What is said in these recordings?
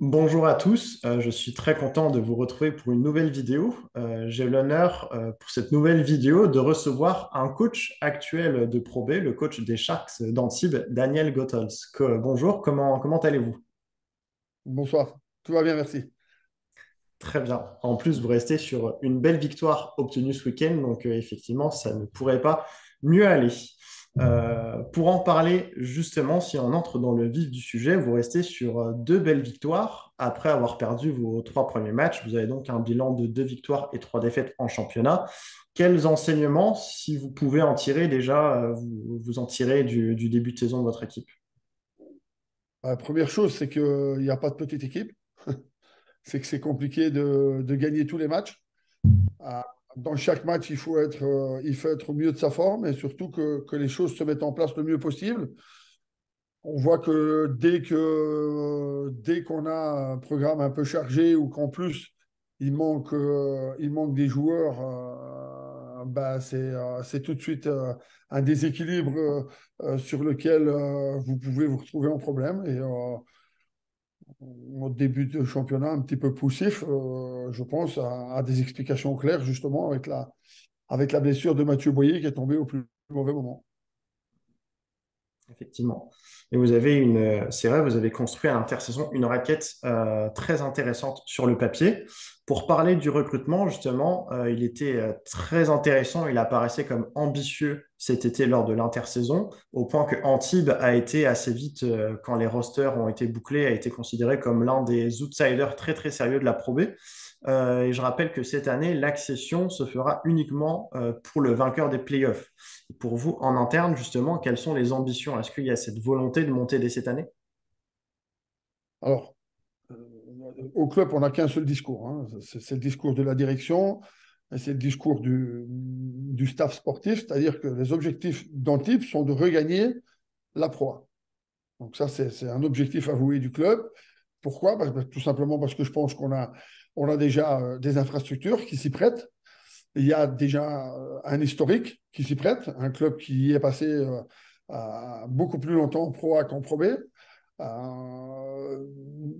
Bonjour à tous, je suis très content de vous retrouver pour une nouvelle vidéo. J'ai l'honneur pour cette nouvelle vidéo de recevoir un coach actuel de Pro B, le coach des Sharks d'Antibes, Daniel Goethals. Bonjour, comment allez-vous? Bonsoir, tout va bien, merci. Très bien. En plus, vous restez sur une belle victoire obtenue ce week-end, donc effectivement, ça ne pourrait pas mieux aller. Pour en parler justement, si on entre dans le vif du sujet, vous restez sur deux belles victoires. Après avoir perdu vos trois premiers matchs, vous avez donc un bilan de deux victoires et trois défaites en championnat. Quels enseignements, si vous pouvez en tirer déjà, vous en tirez du début de saison de votre équipe? La première chose, c'est qu'il n'y a pas de petite équipe. C'est que c'est compliqué de gagner tous les matchs. Ah, dans chaque match, il faut être au mieux de sa forme et surtout que les choses se mettent en place le mieux possible. On voit que dès qu'on a un programme un peu chargé ou qu'en plus il manque des joueurs, c'est tout de suite un déséquilibre sur lequel vous pouvez vous retrouver en problème. Au début de championnat un petit peu poussif, je pense à des explications claires justement avec la blessure de Mathieu Boyer qui est tombé au plus mauvais moment. Effectivement. Et vous avez c'est vrai, vous avez construit à l'intersaison une raquette très intéressante sur le papier. Pour parler du recrutement, justement, il était très intéressant. Il apparaissait comme ambitieux cet été lors de l'intersaison, au point que Antibes a été assez vite, quand les rosters ont été bouclés, a été considéré comme l'un des outsiders très très sérieux de la Pro B. Et je rappelle que cette année, l'accession se fera uniquement pour le vainqueur des playoffs. Pour vous, en interne, justement, quelles sont les ambitions? Est-ce qu'il y a cette volonté de monter dès cette année? Alors, au club, on n'a qu'un seul discours, hein. C'est le discours de la direction et c'est le discours du staff sportif, c'est-à-dire que les objectifs d'Antibes sont de regagner la proie. Donc ça, c'est un objectif avoué du club. Pourquoi? Tout simplement parce que je pense on a déjà des infrastructures qui s'y prêtent. Il y a déjà un historique qui s'y prête, un club qui est passé beaucoup plus longtemps en Pro A qu'en Pro B.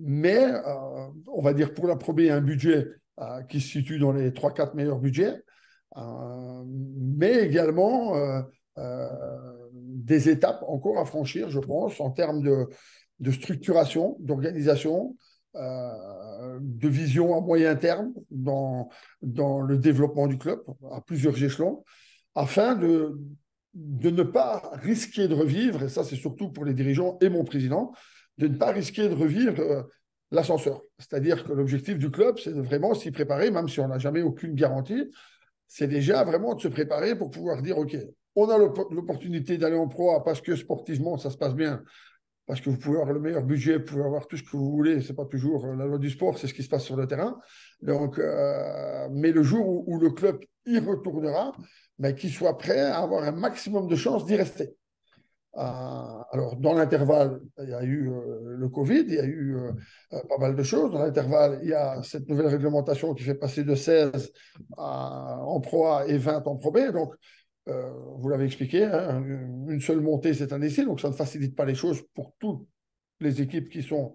Mais on va dire pour la Pro B, un budget qui se situe dans les trois quatre meilleurs budgets, mais également des étapes encore à franchir, je pense, en termes de structuration, d'organisation, de vision à moyen terme dans le développement du club à plusieurs échelons, afin de ne pas risquer de revivre, et ça c'est surtout pour les dirigeants et mon président, de ne pas risquer de revivre l'ascenseur. C'est-à-dire que l'objectif du club, c'est de vraiment s'y préparer, même si on n'a jamais aucune garantie, c'est déjà vraiment de se préparer pour pouvoir dire, OK, on a l'opportunité d'aller en pro parce que sportivement, ça se passe bien, parce que vous pouvez avoir le meilleur budget, vous pouvez avoir tout ce que vous voulez, c'est pas toujours la loi du sport, c'est ce qui se passe sur le terrain. Donc, mais le jour où le club y retournera, mais qu'il soit prêt à avoir un maximum de chances d'y rester. Alors, dans l'intervalle, il y a eu le Covid, il y a eu pas mal de choses. Dans l'intervalle, il y a cette nouvelle réglementation qui fait passer de 16 en Pro A et 20 en Pro B. Donc, vous l'avez expliqué, hein, une seule montée cette année-ci, donc ça ne facilite pas les choses pour toutes les équipes qui sont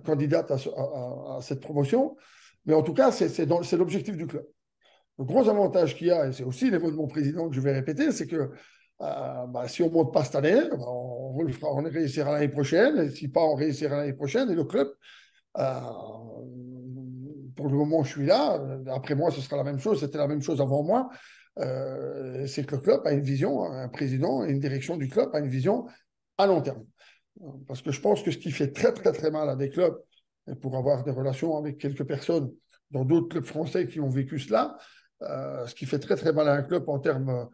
candidates à cette promotion. Mais en tout cas, c'est l'objectif du club. Le gros avantage qu'il y a, et c'est aussi les mots de mon président que je vais répéter, c'est que si on ne monte pas cette année, on réussira l'année prochaine, et si pas, on réussira l'année prochaine. Et le club, euh, pour le moment, je suis là. Après moi, ce sera la même chose. C'était la même chose avant moi. C'est que le club a une vision, un président et une direction du club a une vision à long terme. Parce que je pense que ce qui fait très, très, très mal à des clubs, et pour avoir des relations avec quelques personnes dans d'autres clubs français qui ont vécu cela, ce qui fait très, très mal à un club en termes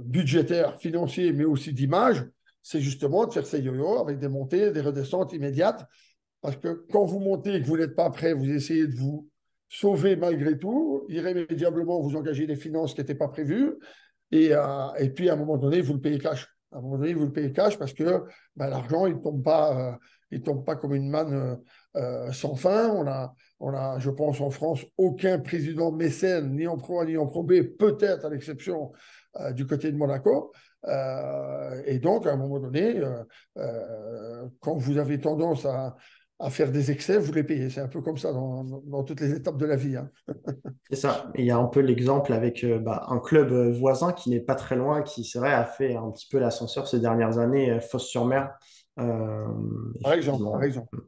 budgétaires, financiers, mais aussi d'image, c'est justement de faire ces yo-yo avec des montées, des redescentes immédiates. Parce que quand vous montez et que vous n'êtes pas prêt, vous essayez de vous sauver malgré tout, irrémédiablement, vous engagez des finances qui n'étaient pas prévues, et puis à un moment donné, vous le payez cash. À un moment donné, vous le payez cash parce que ben, l'argent, il tombe pas comme une manne sans fin. On a, je pense, en France, aucun président mécène, ni en Pro A ni en Pro B, peut-être à l'exception du côté de Monaco. Et donc, à un moment donné, quand vous avez tendance à faire des excès, vous les payez. C'est un peu comme ça dans toutes les étapes de la vie, hein. C'est ça. Et il y a un peu l'exemple avec un club voisin qui n'est pas très loin, qui, c'est vrai, a fait un petit peu l'ascenseur ces dernières années, Fos-sur-Mer. Euh, Par exemple, par effectivement. exemple.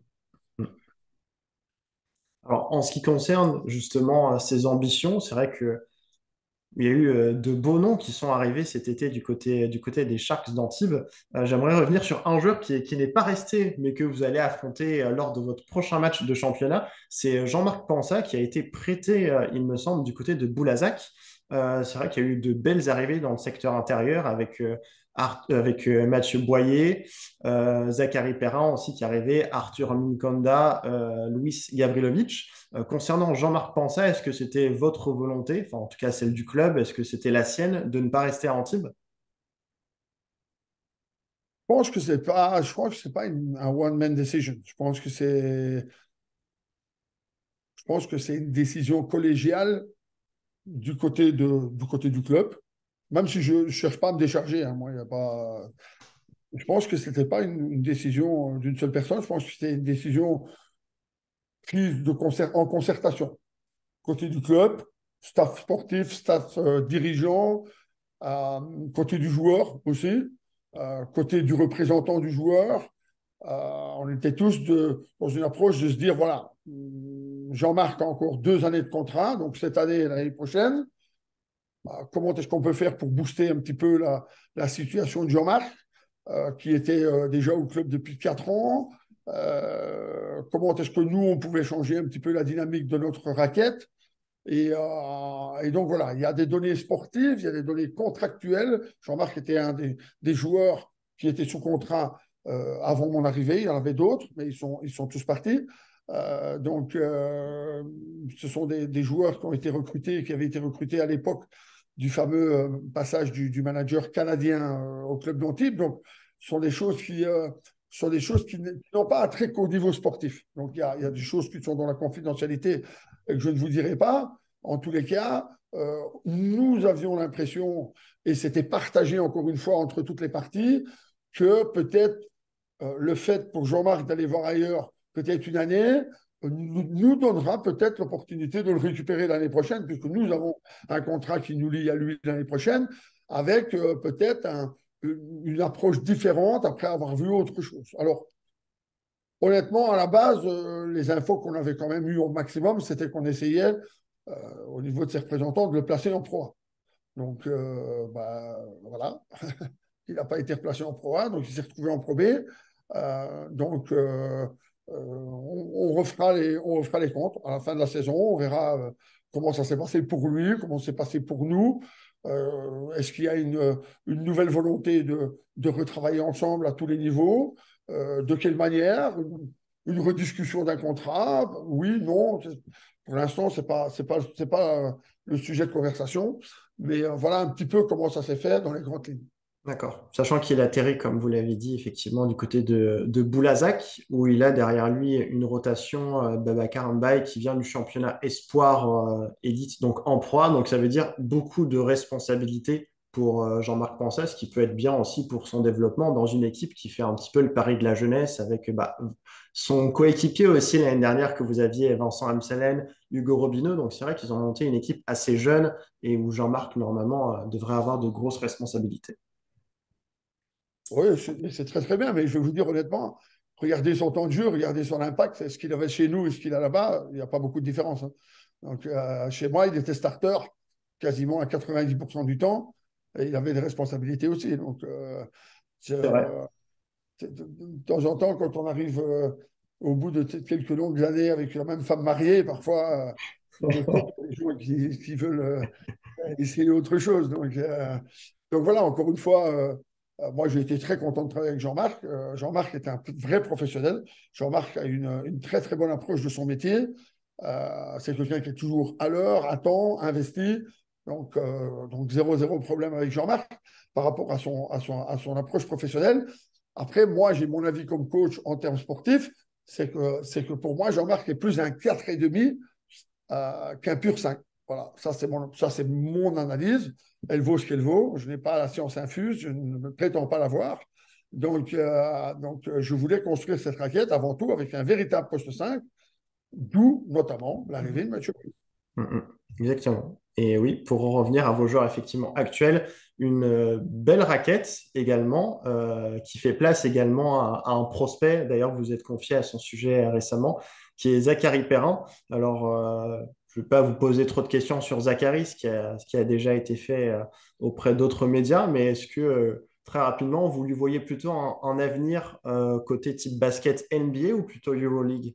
Alors, en ce qui concerne justement ses ambitions, c'est vrai que il y a eu de beaux noms qui sont arrivés cet été du côté des Sharks d'Antibes. J'aimerais revenir sur un joueur qui n'est pas resté, mais que vous allez affronter lors de votre prochain match de championnat. C'est Jean-Marc Pansat qui a été prêté, il me semble, du côté de Boulazac. C'est vrai qu'il y a eu de belles arrivées dans le secteur intérieur avec, avec Mathieu Boyer, Zachary Perrin aussi qui est arrivé, Arthur Minkonda, Luis Gavrilovic. Concernant Jean-Marc Pansat, est-ce que c'était votre volonté, enfin en tout cas celle du club, est-ce que c'était la sienne de ne pas rester à Antibes? Je crois que c'est pas un one-man decision. Je pense que c'est une décision collégiale du côté du club. Même si je ne cherche pas à me décharger, hein, moi, y a pas. Je pense que c'était pas une décision d'une seule personne. Je pense que c'était une décision prise en concertation. Côté du club, staff sportif, staff dirigeant, côté du joueur aussi, côté du représentant du joueur. On était tous dans une approche de se dire, voilà, Jean-Marc a encore 2 années de contrat, donc cette année et l'année prochaine. Comment est-ce qu'on peut faire pour booster un petit peu la situation de Jean-Marc, qui était déjà au club depuis 4 ans? Comment est-ce que nous, on pouvait changer un petit peu la dynamique de notre raquette? Et donc voilà, il y a des données sportives, il y a des données contractuelles. Jean-Marc était un des joueurs qui était sous contrat avant mon arrivée. Il y en avait d'autres, mais ils sont tous partis. Ce sont des joueurs qui ont été recrutés, qui avaient été recrutés à l'époque du fameux passage du manager canadien au club d'Antibes. Donc, ce sont des choses qui n'ont pas un très haut niveau sportif. Donc, il y a des choses qui sont dans la confidentialité et que je ne vous dirai pas. En tous les cas, nous avions l'impression, et c'était partagé encore une fois entre toutes les parties, que peut-être le fait pour Jean-Marc d'aller voir ailleurs peut-être une année nous donnera peut-être l'opportunité de le récupérer l'année prochaine, puisque nous avons un contrat qui nous lie à lui l'année prochaine, avec peut-être une approche différente après avoir vu autre chose. Alors, honnêtement, à la base, les infos qu'on avait quand même eues au maximum, c'était qu'on essayait, au niveau de ses représentants, de le placer en Pro A. Donc, voilà, il n'a pas été replacé en Pro A, donc il s'est retrouvé en Pro B. On refera les comptes à la fin de la saison. On verra comment ça s'est passé pour lui, comment ça s'est passé pour nous. Est-ce qu'il y a une nouvelle volonté de retravailler ensemble à tous les niveaux? De quelle manière? Une rediscussion d'un contrat? Oui, non. Pour l'instant, c'est pas le sujet de conversation. Mais voilà un petit peu comment ça s'est fait dans les grandes lignes. D'accord. Sachant qu'il atterrit, comme vous l'avez dit, effectivement, du côté de Boulazac, où il a derrière lui une rotation Babacar Mbaye qui vient du championnat Espoir Élite, donc en proie. Donc ça veut dire beaucoup de responsabilités pour Jean-Marc Pansat, ce qui peut être bien aussi pour son développement dans une équipe qui fait un petit peu le pari de la jeunesse avec son coéquipier aussi l'année dernière que vous aviez, Vincent Amselen, Hugo Robineau. Donc c'est vrai qu'ils ont monté une équipe assez jeune et où Jean-Marc, normalement, devrait avoir de grosses responsabilités. Oui, c'est très très bien, mais je vais vous dire honnêtement, regardez son temps de jeu, regardez son impact, ce qu'il avait chez nous et ce qu'il a là-bas, il n'y a pas beaucoup de différence, hein. Donc, chez moi, il était starter quasiment à 90% du temps et il avait des responsabilités aussi. Donc, C'est vrai. de temps en temps, quand on arrive au bout de quelques longues années avec la même femme mariée, parfois, il est temps pour les gens qui veulent essayer autre chose. Donc voilà, encore une fois, moi j'ai été très content de travailler avec Jean-Marc. Jean-Marc est un vrai professionnel. Jean-Marc a une très très bonne approche de son métier. C'est quelqu'un qui est toujours à l'heure, à temps, investi. Donc zéro problème avec Jean-Marc par rapport à son approche professionnelle. Après, moi, j'ai mon avis comme coach en termes sportifs, c'est que pour moi, Jean-Marc est plus un 4,5 qu'un pur 5. Voilà, ça, c'est mon analyse. Elle vaut ce qu'elle vaut. Je n'ai pas la science infuse, je ne prétends pas l'avoir. Donc, je voulais construire cette raquette avant tout avec un véritable poste 5, d'où notamment l'arrivée de Mathieu. Mm, mm. Exactement. Et oui, pour en revenir à vos joueurs effectivement actuels, une belle raquette également, qui fait place également à un prospect. D'ailleurs, vous êtes confié à son sujet récemment, qui est Zachary Perrin. Alors, je ne vais pas vous poser trop de questions sur Zachary, ce qui a déjà été fait auprès d'autres médias, mais est-ce que très rapidement, vous lui voyez plutôt un avenir côté type basket NBA ou plutôt EuroLeague?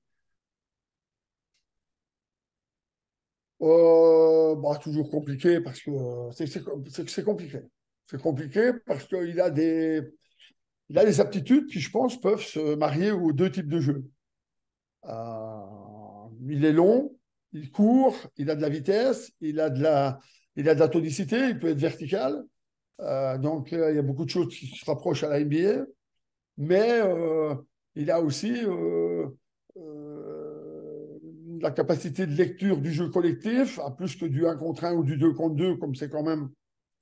Bah, toujours compliqué parce que c'est compliqué. C'est compliqué parce il a des aptitudes qui, je pense, peuvent se marier aux deux types de jeux. Il est long, il court, il a de la vitesse, il a de la tonicité, il peut être vertical. Il y a beaucoup de choses qui se rapprochent à la NBA, mais il a aussi la capacité de lecture du jeu collectif, à plus que du 1 contre 1 ou du 2 contre 2, comme c'est quand même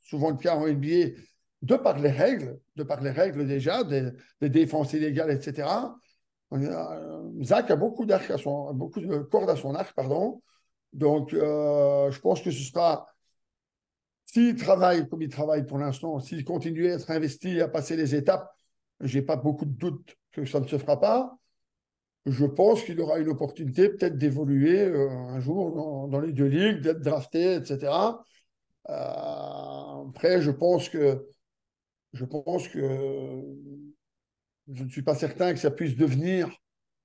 souvent le cas en NBA, de par les règles déjà, des défenses illégales, etc. Zach a beaucoup de cordes à son arc, pardon. Je pense que ce sera, s'il travaille comme il travaille pour l'instant, s'il continue à être investi, à passer les étapes, je n'ai pas beaucoup de doutes que ça ne se fera pas. Je pense qu'il aura une opportunité peut-être d'évoluer un jour dans les deux ligues, d'être drafté, etc. Après, je pense que je ne suis pas certain que ça puisse devenir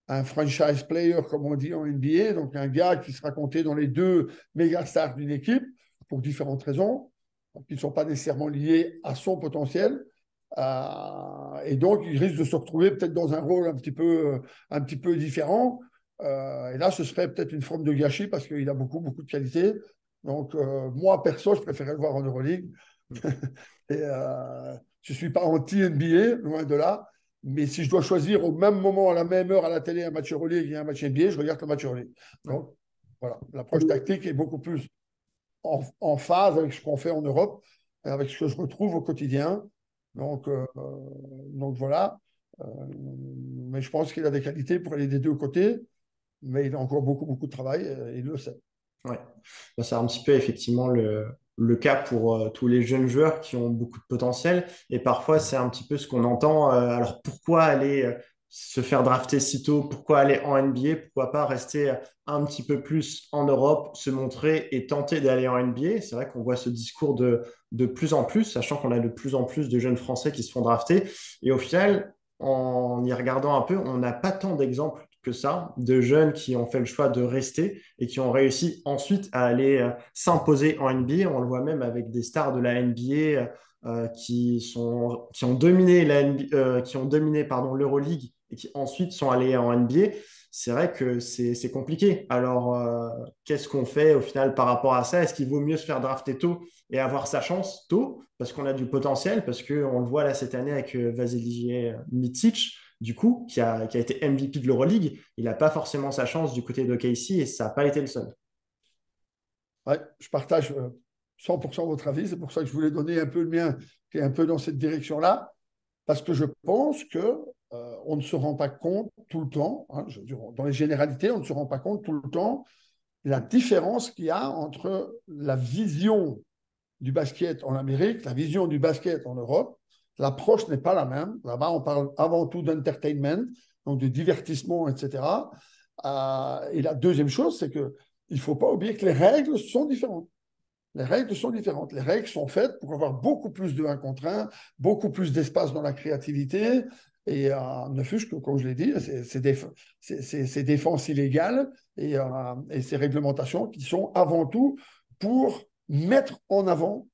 un franchise player, comme on dit en NBA, donc un gars qui sera compté dans les deux méga stars d'une équipe pour différentes raisons, qui ne sont pas nécessairement liées à son potentiel. Et donc, il risque de se retrouver peut-être dans un rôle un petit peu différent. Et là, ce serait peut-être une forme de gâchis parce qu'il a beaucoup, beaucoup de qualité. Donc, moi, perso, je préférais le voir en Euroleague. Et, je ne suis pas anti-NBA, loin de là. Mais si je dois choisir au même moment, à la même heure, à la télé, un match Euroleague et un match NBA, je regarde le match Euroleague. Donc, voilà, l'approche tactique est beaucoup plus en phase avec ce qu'on fait en Europe, et avec ce que je retrouve au quotidien. Donc, euh, donc voilà. Euh, mais je pense qu'il a des qualités pour aller des deux côtés, mais il a encore beaucoup, beaucoup de travail, et il le sait. Ouais. Bah, c'est un petit peu effectivement le cas pour tous les jeunes joueurs qui ont beaucoup de potentiel. Et parfois, c'est un petit peu ce qu'on entend. Alors, pourquoi aller se faire drafter si tôt? Pourquoi aller en NBA? Pourquoi pas rester un petit peu plus en Europe, se montrer et tenter d'aller en NBA? C'est vrai qu'on voit ce discours de plus en plus, sachant qu'on a de plus en plus de jeunes Français qui se font drafter. Et au final, en y regardant un peu, on n'a pas tant d'exemples que ça, de jeunes qui ont fait le choix de rester et qui ont réussi ensuite à aller s'imposer en NBA. On le voit même avec des stars de la NBA qui ont dominé qui ont dominé pardon, l'Euroleague et qui ensuite sont allés en NBA. C'est vrai que c'est compliqué. Alors, qu'est-ce qu'on fait au final par rapport à ça? Est-ce qu'il vaut mieux se faire drafter tôt et avoir sa chance tôt parce qu'on a du potentiel, parce qu'on le voit là cette année avec Vasilije Micic, du coup, qui a été MVP de l'Euroleague, il n'a pas forcément sa chance du côté de Casey et ça n'a pas été le seul. Ouais, je partage 100% votre avis. C'est pour ça que je voulais donner un peu le mien, qui est un peu dans cette direction-là, parce que je pense que on ne se rend pas compte tout le temps, hein, dans les généralités, on ne se rend pas compte tout le temps la différence qu'il y a entre la vision du basket en Amérique, la vision du basket en Europe. L'approche n'est pas la même. Là-bas, on parle avant tout d'entertainment, donc de divertissement, etc. Et la deuxième chose, c'est qu'il ne faut pas oublier que les règles sont différentes. Les règles sont différentes. Les règles sont faites pour avoir beaucoup plus de 1 contre 1, beaucoup plus d'espace dans la créativité. Et ne fût-ce que, comme je l'ai dit, ces défenses illégales et ces réglementations qui sont avant tout pour mettre en avant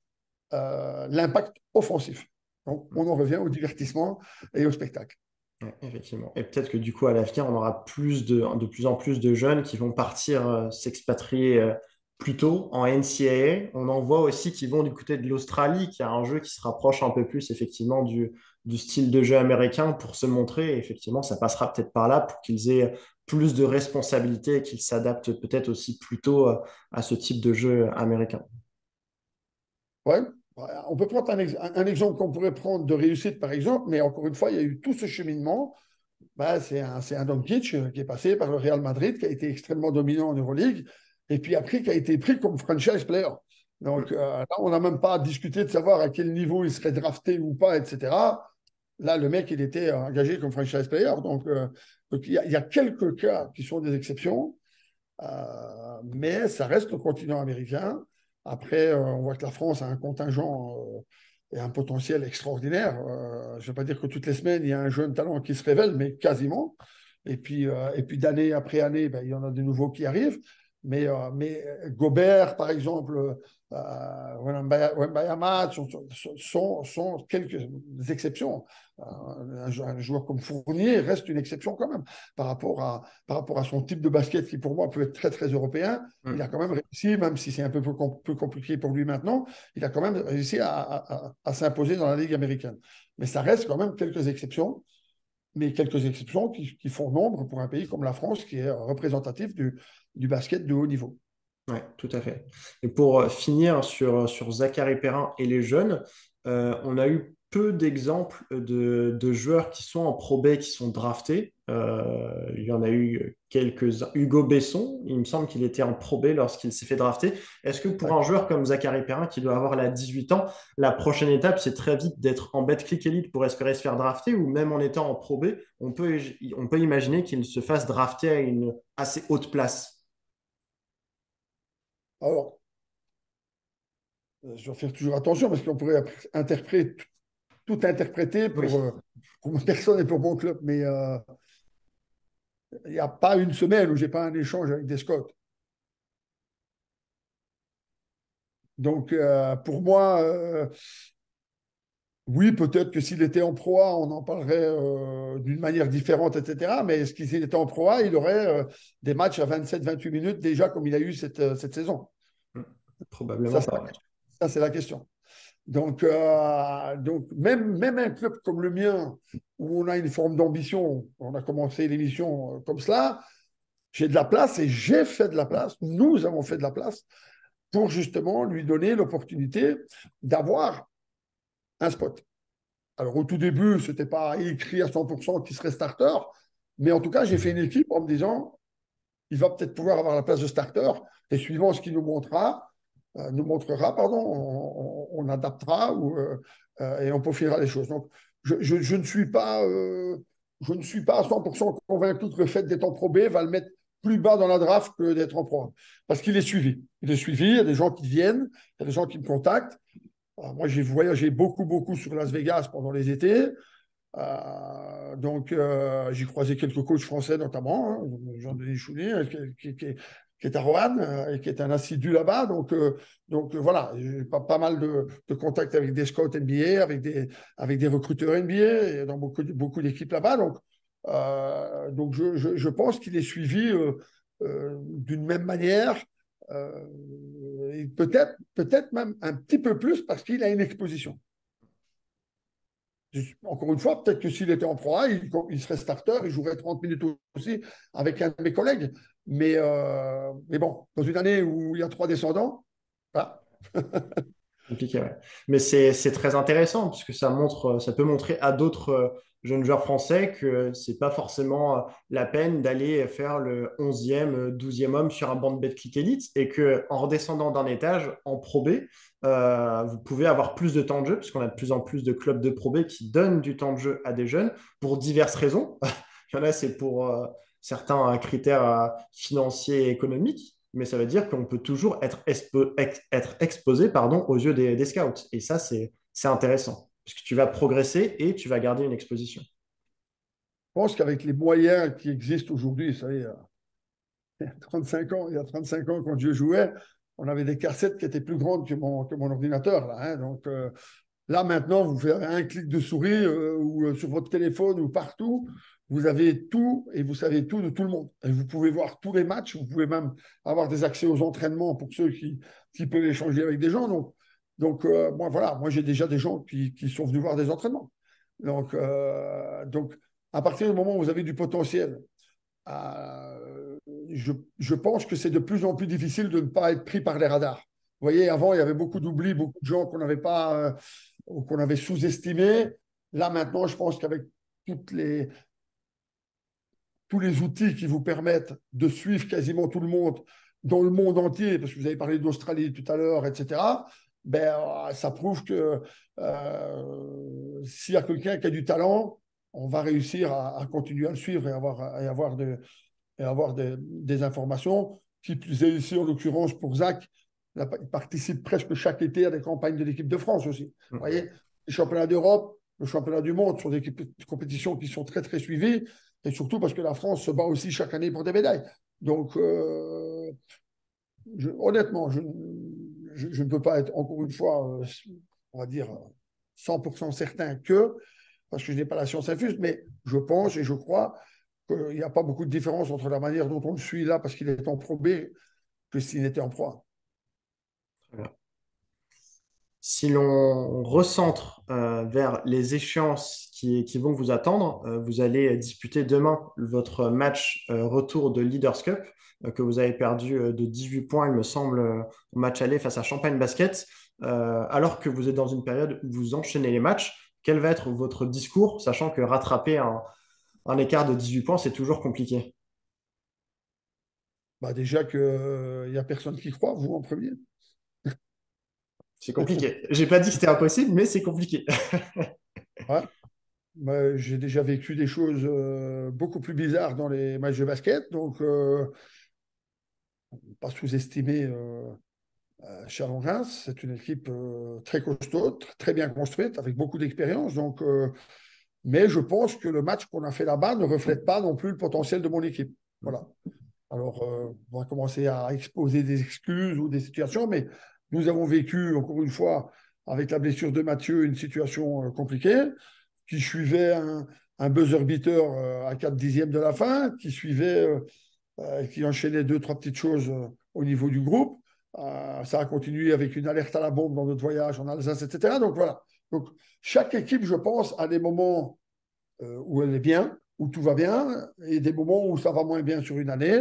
l'impact offensif. Donc, on en revient au divertissement et au spectacle. Ouais, effectivement. Et peut-être que du coup, à l'avenir, on aura de plus en plus de jeunes qui vont partir s'expatrier plutôt en NCAA. On en voit aussi qui vont du côté de l'Australie, qui a un jeu qui se rapproche un peu plus effectivement du style de jeu américain pour se montrer. Et effectivement, ça passera peut-être par là pour qu'ils aient plus de responsabilités et qu'ils s'adaptent peut-être aussi plutôt à ce type de jeu américain. Ouais. On peut prendre un exemple qu'on pourrait prendre de réussite, par exemple, mais encore une fois, il y a eu tout ce cheminement. Bah, c'est un Doncic qui est passé par le Real Madrid, qui a été extrêmement dominant en Euroleague, et puis après qui a été pris comme franchise player. Donc là, on n'a même pas discuté de savoir à quel niveau il serait drafté ou pas, etc. Là, le mec, il était engagé comme franchise player. Donc il y a quelques cas qui sont des exceptions, mais ça reste le continent américain. Après, on voit que la France a un contingent et un potentiel extraordinaire. Je ne vais pas dire que toutes les semaines, il y a un jeune talent qui se révèle, mais quasiment. Et puis d'année après année, ben, il y en a de nouveaux qui arrivent. Mais Gobert, par exemple, Wembanyama sont quelques exceptions. Un joueur comme Fournier reste une exception quand même par rapport à son type de basket qui, pour moi, peut être très, très européen. Il a quand même réussi, même si c'est un peu compliqué pour lui maintenant, il a quand même réussi à s'imposer dans la Ligue américaine. Mais ça reste quand même quelques exceptions, mais quelques exceptions qui font nombre pour un pays comme la France, qui est représentatif du basket de haut niveau. Oui, tout à fait. Et pour finir sur Zachary Perrin et les jeunes, on a eu peu d'exemples de joueurs qui sont en Pro B, qui sont draftés. Il y en a eu quelques-uns. Hugo Besson, il me semble qu'il était en Pro B lorsqu'il s'est fait drafter. Est-ce que pour Ouais. un joueur comme Zachary Perrin, qui doit avoir là 18 ans, la prochaine étape, c'est très vite d'être en Betclic Elite pour espérer se faire drafter, ou même en étant en Pro B, on peut imaginer qu'il se fasse drafter à une assez haute place? Alors, je dois faire toujours attention parce qu'on pourrait interpréter, tout interpréter Oui. pour ma personne et pour mon club. Mais il n'y a pas une semaine où je n'ai pas un échange avec des scouts. Donc, pour moi, oui, peut-être que s'il était en Pro A, on en parlerait d'une manière différente, etc. Mais est-ce qu'il était en Pro A, il aurait des matchs à 27-28 minutes déjà comme il a eu cette saison. Ça, Probablement c'est pas. la Ouais. question. Ça, c'est la question. Donc même un club comme le mien, où on a une forme d'ambition, on a commencé l'émission comme cela, j'ai de la place et j'ai fait de la place, nous avons fait de la place pour justement lui donner l'opportunité d'avoir un spot. Alors au tout début, ce n'était pas écrit à 100% qu'il serait starter, mais en tout cas, j'ai fait une équipe en me disant, il va peut-être pouvoir avoir la place de starter, et suivant ce qu'il nous montrera, pardon, on adaptera et on peaufinera les choses. Donc, je ne suis pas à 100% convaincu que le fait d'être en Pro B va le mettre plus bas dans la draft que d'être en Pro A. Parce qu'il est suivi. Il est suivi, il y a des gens qui viennent, il y a des gens qui me contactent. Moi, j'ai voyagé beaucoup, beaucoup sur Las Vegas pendant les étés. Donc, j'ai croisé quelques coachs français, notamment, hein, Jean-Denis Choulier, qui est à Roanne et qui est un assidu là-bas. Donc voilà, j'ai pas mal de contacts avec des scouts NBA, avec des recruteurs NBA, et dans beaucoup d'équipes là-bas. Donc je pense qu'il est suivi d'une même manière, et peut-être même un petit peu plus parce qu'il a une exposition. Encore une fois, peut-être que s'il était en Pro A, il serait starter, il jouerait 30 minutes aussi avec un de mes collègues. Mais bon, dans une année où il y a 3 descendants, voilà. Compliqué, ouais. Mais c'est très intéressant puisque ça peut montrer à d'autres jeunes joueurs français que c'est pas forcément la peine d'aller faire le 11e, 12e homme sur un banc de Betclic Elite et que en redescendant d'un étage en Pro B, vous pouvez avoir plus de temps de jeu puisqu'on a de plus en plus de clubs de Pro B qui donnent du temps de jeu à des jeunes pour diverses raisons. Il y en a, c'est pour certains critères financiers et économiques, mais ça veut dire qu'on peut toujours être exposé pardon, aux yeux des scouts. Et ça, c'est intéressant, parce que tu vas progresser et tu vas garder une exposition. Je pense qu'avec les moyens qui existent aujourd'hui, vous savez, il y a 35 ans, quand je jouais, on avait des cassettes qui étaient plus grandes que mon ordinateur. Là, hein. Donc, Là, maintenant, vous faites un clic de souris ou sur votre téléphone ou partout, vous avez tout et vous savez tout de tout le monde. Et vous pouvez voir tous les matchs, vous pouvez même avoir des accès aux entraînements pour ceux qui peuvent échanger avec des gens. Moi, voilà, moi, j'ai déjà des gens qui sont venus voir des entraînements. Donc, à partir du moment où vous avez du potentiel, je pense que c'est de plus en plus difficile de ne pas être pris par les radars. Vous voyez, avant, il y avait beaucoup d'oublis, beaucoup de gens qu'on n'avait pas, qu'on avait sous-estimés. Là, maintenant, je pense qu'avec toutes les, tous les outils qui vous permettent de suivre quasiment tout le monde dans le monde entier, parce que vous avez parlé d'Australie tout à l'heure, etc., ça prouve que s'il y a quelqu'un qui a du talent, on va réussir à continuer à le suivre et avoir des informations. Qui plus est ici, en l'occurrence, pour Zach, il participe presque chaque été à des campagnes de l'équipe de France aussi. Vous voyez, les championnats d'Europe, le championnat du monde sont des compétitions qui sont très, très suivies. Et surtout parce que la France se bat aussi chaque année pour des médailles. Donc, honnêtement, je ne peux pas être, encore une fois, on va dire, 100% certain parce que je n'ai pas la science infuse, mais je pense et je crois qu'il n'y a pas beaucoup de différence entre la manière dont on le suit là, parce qu'il est en Pro B, que s'il était en Pro A. Si l'on recentre vers les échéances qui vont vous attendre, vous allez disputer demain votre match retour de Leaders Cup que vous avez perdu de 18 points, il me semble, au match aller face à Champagne Basket. Alors que vous êtes dans une période où vous enchaînez les matchs, quel va être votre discours, sachant que rattraper un écart de 18 points, c'est toujours compliqué? Déjà qu'il n'y a personne qui croit, vous en premier. C'est compliqué. J'ai pas dit que c'était impossible, mais c'est compliqué. Ouais. J'ai déjà vécu des choses beaucoup plus bizarres dans les matchs de basket, donc pas sous-estimer Chalon-Reims. C'est une équipe très costaud, très bien construite, avec beaucoup d'expérience. Mais je pense que le match qu'on a fait là-bas ne reflète pas non plus le potentiel de mon équipe. Voilà. Alors, on va commencer à exposer des excuses ou des situations, mais nous avons vécu, encore une fois, avec la blessure de Mathieu, une situation compliquée, qui suivait un buzzer beater à 4 dixièmes de la fin, qui enchaînait deux, trois petites choses au niveau du groupe. Ça a continué avec une alerte à la bombe dans notre voyage en Alsace, etc. Donc voilà. Donc, chaque équipe, je pense, a des moments où elle est bien, où tout va bien, et des moments où ça va moins bien sur une année.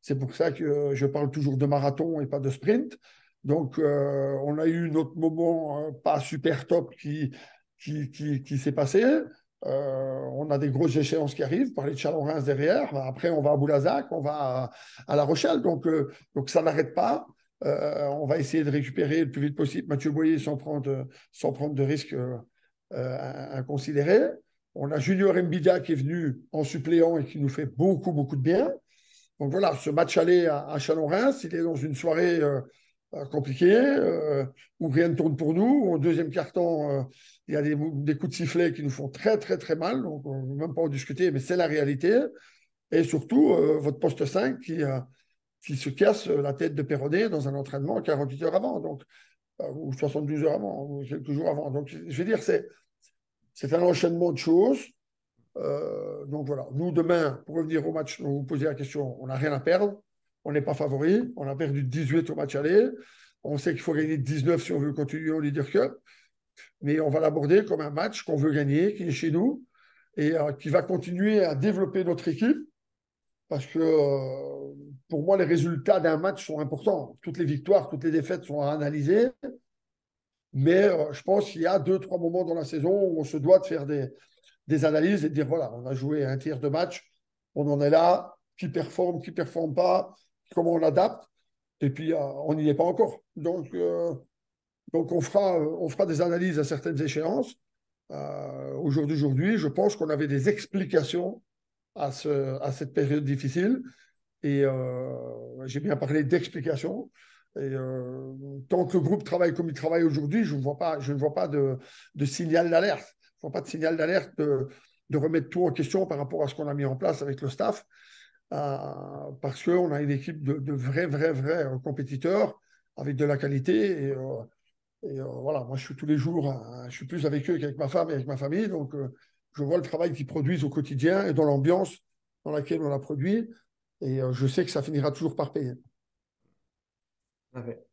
C'est pour ça que je parle toujours de marathon et pas de sprint. Donc, on a eu notre moment pas super top qui s'est passé. On a des grosses échéances qui arrivent, par les Chalon-Reims derrière. Après, on va à Boulazac, on va à La Rochelle. Donc ça n'arrête pas. On va essayer de récupérer le plus vite possible Mathieu Boyer sans prendre de risques inconsidérés. On a Junior Mbida qui est venu en suppléant et qui nous fait beaucoup, beaucoup de bien. Donc voilà, ce match aller à Chalon-Reims, il est dans une soirée compliquée où rien ne tourne pour nous. Au deuxième quart-temps, il y a des coups de sifflet qui nous font très, très, très mal. Donc on ne peut même pas en discuter, mais c'est la réalité. Et surtout, votre poste 5 qui se casse la tête de Perronnet dans un entraînement 48 heures avant, ou 72 heures avant, ou quelques jours avant. Donc je veux dire, c'est un enchaînement de choses. Donc voilà, nous demain, pour revenir au match dont vous posez la question, on n'a rien à perdre. On n'est pas favori. On a perdu 18 au match aller. On sait qu'il faut gagner 19 si on veut continuer au Leader Cup. Mais on va l'aborder comme un match qu'on veut gagner, qui est chez nous, et qui va continuer à développer notre équipe. Parce que pour moi, les résultats d'un match sont importants. Toutes les victoires, toutes les défaites sont à analyser. Mais je pense qu'il y a deux, trois moments dans la saison où on se doit de faire des analyses et de dire voilà, on a joué un tiers de match, on en est là, qui performe pas, comment on adapte, et puis on n'y est pas encore. Donc on fera des analyses à certaines échéances. Au jour d'aujourd'hui, je pense qu'on avait des explications à cette période difficile, et j'ai bien parlé d'explications. Et tant que le groupe travaille comme il travaille aujourd'hui, je ne vois pas de signal d'alerte. Je ne vois pas de signal d'alerte de remettre tout en question par rapport à ce qu'on a mis en place avec le staff, parce qu'on a une équipe de vrais compétiteurs avec de la qualité. Et Et voilà, moi, je suis tous les jours, je suis plus avec eux qu'avec ma femme et avec ma famille. Donc, je vois le travail qu'ils produisent au quotidien et dans l'ambiance dans laquelle on l'a produit. Et je sais que ça finira toujours par payer. Ouais.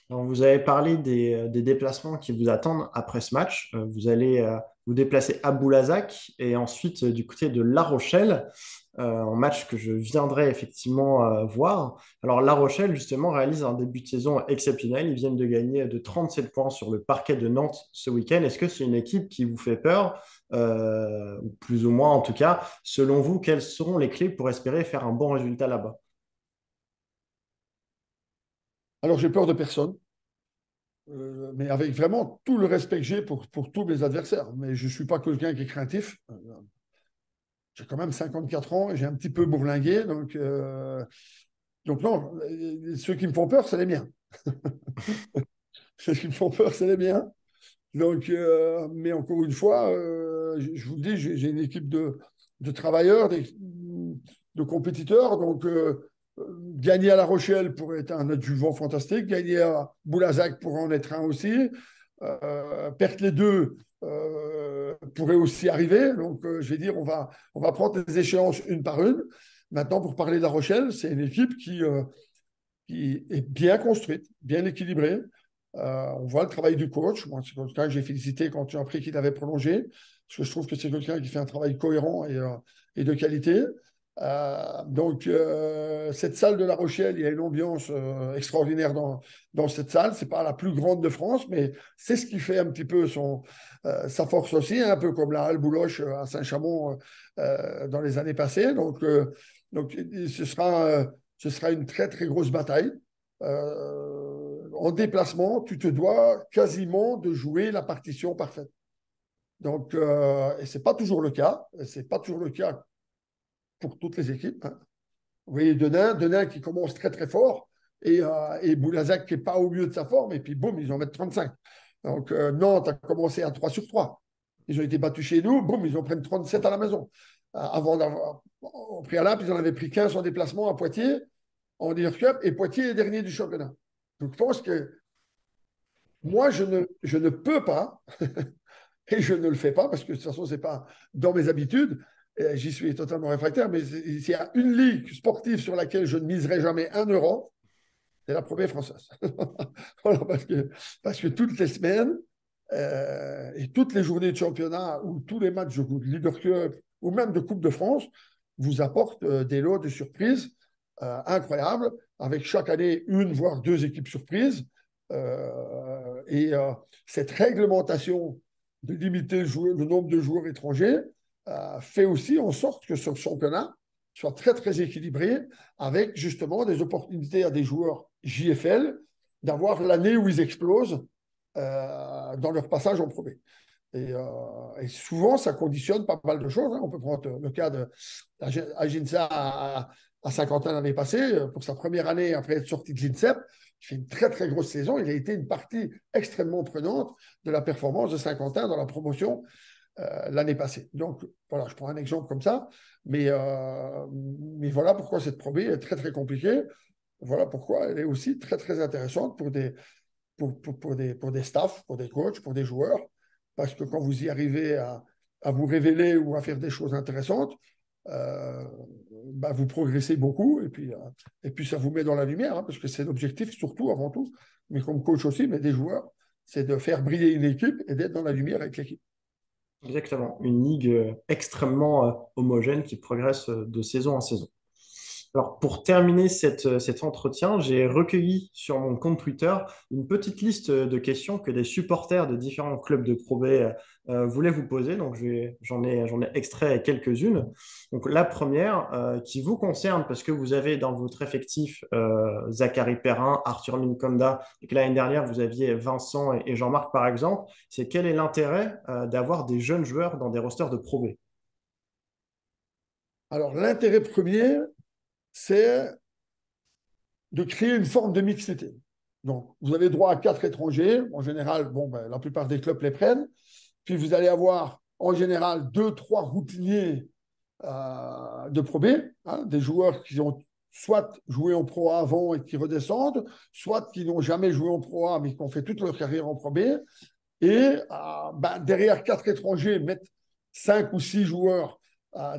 Alors, vous avez parlé des déplacements qui vous attendent après ce match. Vous allez vous déplacer à Boulazac et ensuite du côté de La Rochelle, un match que je viendrai effectivement voir. Alors, La Rochelle, justement, réalise un début de saison exceptionnel. Ils viennent de gagner de 37 points sur le parquet de Nantes ce week-end. Est-ce que c'est une équipe qui vous fait peur? Ou plus ou moins en tout cas. Selon vous, quelles seront les clés pour espérer faire un bon résultat là-bas? Alors, j'ai peur de personne, mais avec vraiment tout le respect que j'ai pour tous mes adversaires. Mais je ne suis pas quelqu'un qui est craintif. J'ai quand même 54 ans et j'ai un petit peu bourlingué. Donc non, ceux qui me font peur, c'est les miens. Ceux qui me font peur, c'est les miens. Donc, mais encore une fois, je vous le dis, j'ai une équipe de travailleurs, de compétiteurs. Donc, gagner à La Rochelle pourrait être un adjuvant fantastique. Gagner à Boulazac pourrait en être un aussi. Perdre les deux pourrait aussi arriver. Donc, je vais dire, on va prendre les échéances une par une. Maintenant, pour parler de La Rochelle, c'est une équipe qui est bien construite, bien équilibrée. On voit le travail du coach. Moi, c'est quelqu'un que j'ai félicité quand j'ai appris qu'il avait prolongé, parce que je trouve que c'est quelqu'un qui fait un travail cohérent et de qualité. Cette salle de La Rochelle, il y a une ambiance extraordinaire dans cette salle. C'est pas la plus grande de France, mais c'est ce qui fait un petit peu sa force aussi, un peu comme la Halle Bouloche à Saint-Chamond dans les années passées. Donc ce sera une très, très grosse bataille. En déplacement, tu te dois quasiment de jouer la partition parfaite. Donc, et ce n'est pas toujours le cas. Ce n'est pas toujours le cas pour toutes les équipes. Hein. Vous voyez Denain qui commence très, très fort et Boulazac qui n'est pas au mieux de sa forme. Et puis, boum, ils en mettent 35. Donc, Nantes a commencé à 3 sur 3. Ils ont été battus chez nous. Boum, ils en prennent 37 à la maison. Avant d'avoir, au préalable, ils en avaient pris 15 en déplacement à Poitiers, en League Cup, et Poitiers est dernier du championnat. Donc, je pense que moi, je ne peux pas, et je ne le fais pas, parce que de toute façon, ce n'est pas dans mes habitudes, j'y suis totalement réfractaire, mais s'il y a une ligue sportive sur laquelle je ne miserai jamais 1 euro, c'est la première française. Voilà, parce que toutes les semaines et toutes les journées de championnat ou tous les matchs de Leader Cup ou même de Coupe de France vous apportent des lots de surprises incroyables, avec chaque année une voire deux équipes surprises. Cette réglementation de limiter le nombre de joueurs étrangers fait aussi en sorte que ce championnat soit très, très équilibré, avec justement des opportunités à des joueurs JFL d'avoir l'année où ils explosent dans leur passage en Pro B. Et souvent, ça conditionne pas mal de choses. Hein. On peut prendre le cas d'Aginsa à Saint-Quentin l'année passée, pour sa première année après être sorti de l'INSEP. Il fait une très, très grosse saison. Il a été une partie extrêmement prenante de la performance de Saint-Quentin dans la promotion l'année passée. Donc, voilà, je prends un exemple comme ça. Mais voilà pourquoi cette Pro B est très, très compliquée. Voilà pourquoi elle est aussi très, très intéressante pour des staffs, pour des coachs, pour des joueurs. Parce que quand vous y arrivez à vous révéler ou à faire des choses intéressantes, euh, bah, vous progressez beaucoup et puis ça vous met dans la lumière, hein, parce que c'est l'objectif surtout avant tout, mais comme coach aussi, mais des joueurs, c'est de faire briller une équipe et d'être dans la lumière avec l'équipe. Exactement, une ligue extrêmement homogène qui progresse de saison en saison. Alors, pour terminer cet entretien, j'ai recueilli sur mon compte Twitter une petite liste de questions que des supporters de différents clubs de Pro B voulaient vous poser. Donc, j'en ai extrait quelques-unes. Donc, la première qui vous concerne, parce que vous avez dans votre effectif Zachary Perrin, Arthur Minkonda, et que l'année dernière, vous aviez Vincent et Jean-Marc, par exemple, c'est quel est l'intérêt d'avoir des jeunes joueurs dans des rosters de Pro B? Alors, l'intérêt premier, c'est de créer une forme de mixité. Donc, vous avez droit à 4 étrangers. En général, bon, ben, la plupart des clubs les prennent. Puis, vous allez avoir, en général, 2, 3 routiniers de Pro B, hein, des joueurs qui ont soit joué en Pro A avant et qui redescendent, soit qui n'ont jamais joué en Pro A mais qui ont fait toute leur carrière en Pro B. Et derrière 4 étrangers, mettre 5 ou 6 joueurs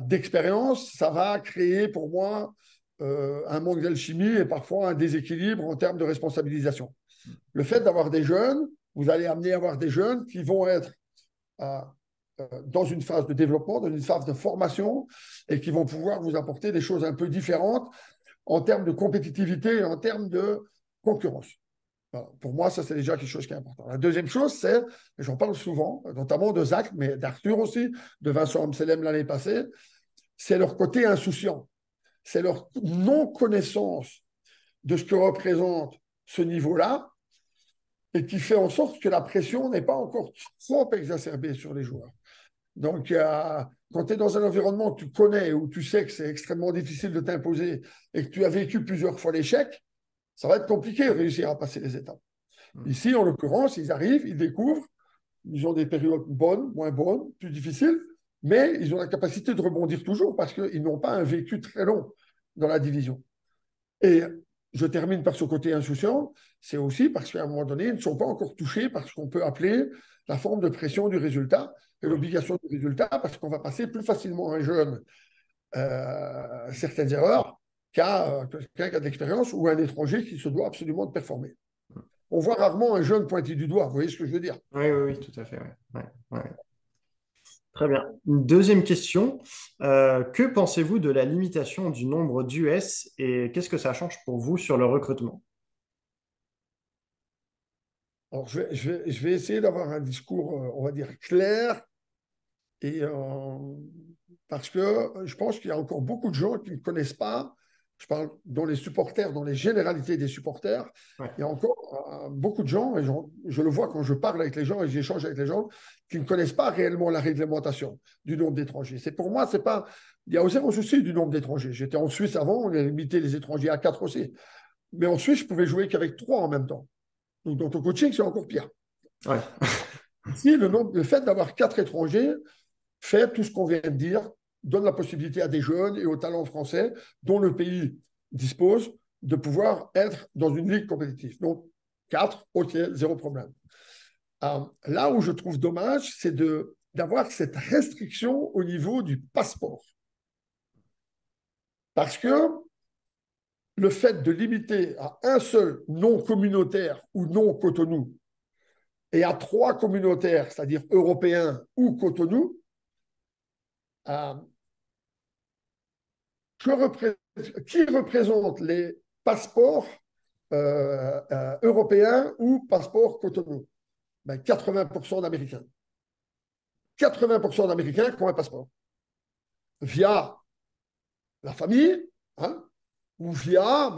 d'expérience, ça va créer pour moi un manque d'alchimie et parfois un déséquilibre en termes de responsabilisation. Le fait d'avoir des jeunes, vous allez amener à avoir des jeunes qui vont être dans une phase de développement, dans une phase de formation et qui vont pouvoir vous apporter des choses un peu différentes en termes de compétitivité et en termes de concurrence. Voilà. Pour moi, ça, c'est déjà quelque chose qui est important. La deuxième chose, c'est, et j'en parle souvent, notamment de Zach, mais d'Arthur aussi, de Vincent Amselem l'année passée, c'est leur côté insouciant. C'est leur non-connaissance de ce que représente ce niveau-là et qui fait en sorte que la pression n'est pas encore trop exacerbée sur les joueurs. Donc, quand tu es dans un environnement que tu connais, où tu sais que c'est extrêmement difficile de t'imposer et que tu as vécu plusieurs fois l'échec, ça va être compliqué de réussir à passer les étapes. Ici, en l'occurrence, ils arrivent, ils découvrent, ils ont des périodes bonnes, moins bonnes, plus difficiles, mais ils ont la capacité de rebondir toujours parce qu'ils n'ont pas un vécu très long dans la division. Et je termine par ce côté insouciant, c'est aussi parce qu'à un moment donné, ils ne sont pas encore touchés par ce qu'on peut appeler la forme de pression du résultat et l'obligation du résultat, parce qu'on va passer plus facilement un jeune certaines erreurs qu'à quelqu'un qui a de l'expérience ou un étranger qui se doit absolument de performer. On voit rarement un jeune pointé du doigt, vous voyez ce que je veux dire? Oui, oui, oui, tout à fait. Ouais. Ouais, ouais. Très bien. Une deuxième question. Que pensez-vous de la limitation du nombre d'US et qu'est-ce que ça change pour vous sur le recrutement? Alors, je vais essayer d'avoir un discours, on va dire, clair, et, parce que je pense qu'il y a encore beaucoup de gens qui ne connaissent pas, je parle dans les supporters, dans les généralités des supporters, Ouais. il y a encore beaucoup de gens, et je le vois quand je parle avec les gens et j'échange avec les gens, qui ne connaissent pas réellement la réglementation du nombre d'étrangers. C'est pour moi, c'est pas. Il y a aussi un souci du nombre d'étrangers. J'étais en Suisse avant, on a limité les étrangers à 4 aussi. Mais en Suisse, je pouvais jouer qu'avec 3 en même temps. Donc, dans ton coaching, c'est encore pire. Ouais. Ici, le fait d'avoir 4 étrangers fait tout ce qu'on vient de dire, donne la possibilité à des jeunes et aux talents français dont le pays dispose de pouvoir être dans une ligue compétitive. Donc, 4, ok, zéro problème. Là où je trouve dommage, c'est d'avoir cette restriction au niveau du passeport. Parce que le fait de limiter à un seul non communautaire ou non Cotonou et à 3 communautaires, c'est-à-dire européens ou Cotonou, qui représente les passeports européens ou passeports Cotonou? 80% d'Américains. 80% d'Américains qui ont un passeport. Via la famille, hein, ou via,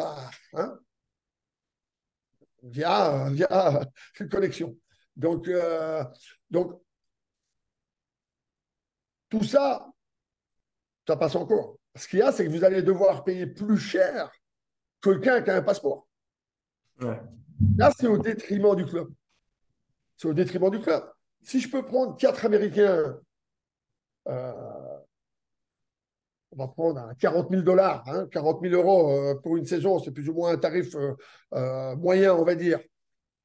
via une connexion. Donc, tout ça, ça passe encore. Ce qu'il y a, c'est que vous allez devoir payer plus cher que quelqu'un qui a un passeport. Ouais. Là, c'est au détriment du club. C'est au détriment du club. Si je peux prendre 4 Américains, on va prendre à 40 000 $, hein, 40 000 € pour une saison, c'est plus ou moins un tarif moyen, on va dire.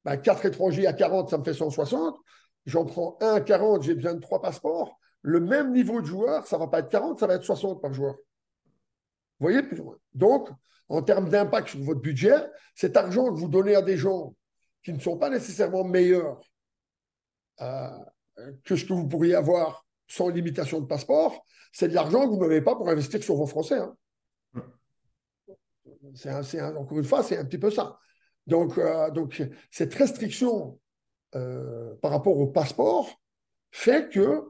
4 étrangers à 40, ça me fait 160. J'en prends un à 40, j'ai besoin de 3 passeports. Le même niveau de joueur, ça ne va pas être 40, ça va être 60 par joueur. Vous voyez, plus ou moins. Donc, en termes d'impact sur votre budget, cet argent que vous donnez à des gens qui ne sont pas nécessairement meilleurs euh, que ce que vous pourriez avoir sans limitation de passeport, c'est de l'argent que vous n'avez pas pour investir sur vos Français. Hein. Encore une fois, c'est un petit peu ça. Donc cette restriction par rapport au passeport fait que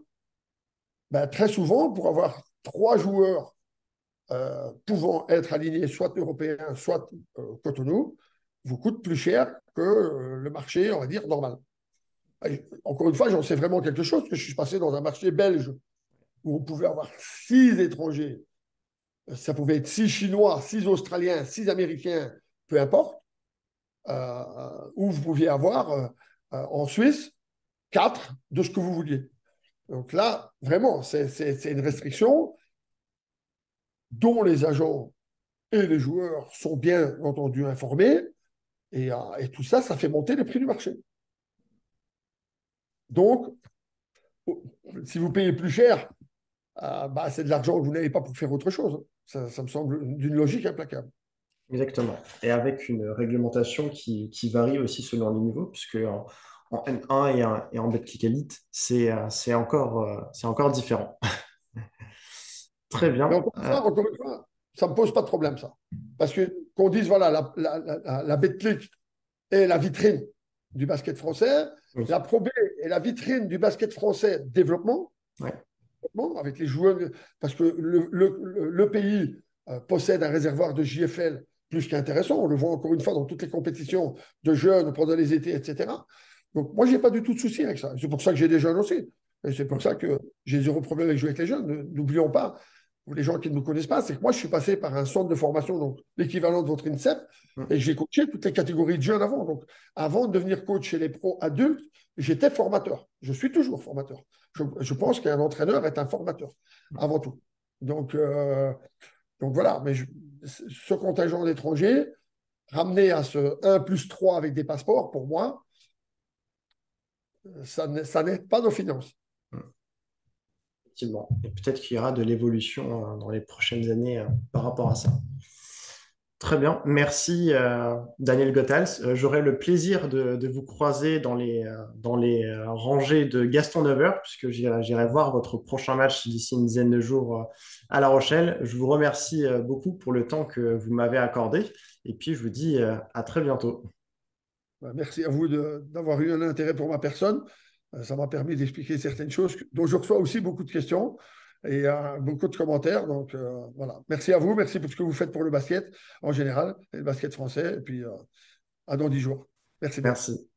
très souvent, pour avoir 3 joueurs pouvant être alignés soit européens, soit Cotonou, vous coûte plus cher que le marché, on va dire, normal. Et encore une fois, j'en sais vraiment quelque chose, parce que je suis passé dans un marché belge où on pouvait avoir 6 étrangers. Ça pouvait être 6 Chinois, 6 Australiens, 6 Américains, peu importe. Où vous pouviez avoir en Suisse 4 de ce que vous vouliez. Donc là, vraiment, c'est une restriction dont les agents et les joueurs sont bien entendu informés, et tout ça, ça fait monter les prix du marché. Donc, si vous payez plus cher, bah, c'est de l'argent que vous n'avez pas pour faire autre chose. Ça me semble d'une logique implacable. Exactement. Et avec une réglementation qui varie aussi selon les niveaux, puisque en N1 et en Betclic Elite, c'est encore différent. Très Mais bien. encore une fois, ça ne me pose pas de problème, ça. Parce que qu'on dise, voilà, la Betclic est la vitrine du basket français, Oui. la Pro B est la vitrine du basket français développement, Ouais. avec les joueurs, parce que le pays possède un réservoir de JFL plus qu'intéressant. On le voit encore une fois dans toutes les compétitions de jeunes pendant les étés, etc. Donc, moi, je n'ai pas du tout de souci avec ça. C'est pour ça que j'ai des jeunes aussi. Et c'est pour ça que j'ai zéro problème avec jouer avec les jeunes. N'oublions pas, pour les gens qui ne nous connaissent pas, c'est que moi, je suis passé par un centre de formation, donc l'équivalent de votre INSEP, et j'ai coaché toutes les catégories de jeunes avant. Donc, avant de devenir coach chez les pros adultes, j'étais formateur. Je suis toujours formateur. Je pense qu'un entraîneur est un formateur, avant tout. Donc, voilà. Mais ce contingent d'étrangers, ramené à ce 1+3 avec des passeports, pour moi, ça n'aide pas nos finances. Effectivement. Et peut-être qu'il y aura de l'évolution dans les prochaines années par rapport à ça. Très bien. Merci, Daniel Gothals. J'aurai le plaisir de vous croiser dans les rangées de Gaston Neveur, puisque j'irai voir votre prochain match d'ici une dizaine de jours à La Rochelle. Je vous remercie beaucoup pour le temps que vous m'avez accordé. Et puis, je vous dis à très bientôt. Merci à vous d'avoir eu un intérêt pour ma personne. Ça m'a permis d'expliquer certaines choses dont je reçois aussi beaucoup de questions et beaucoup de commentaires. Donc, voilà. Merci à vous. Merci pour ce que vous faites pour le basket en général, et le basket français. Et puis, à dans 10 jours. Merci bien. Merci.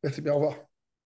Merci bien. Au revoir.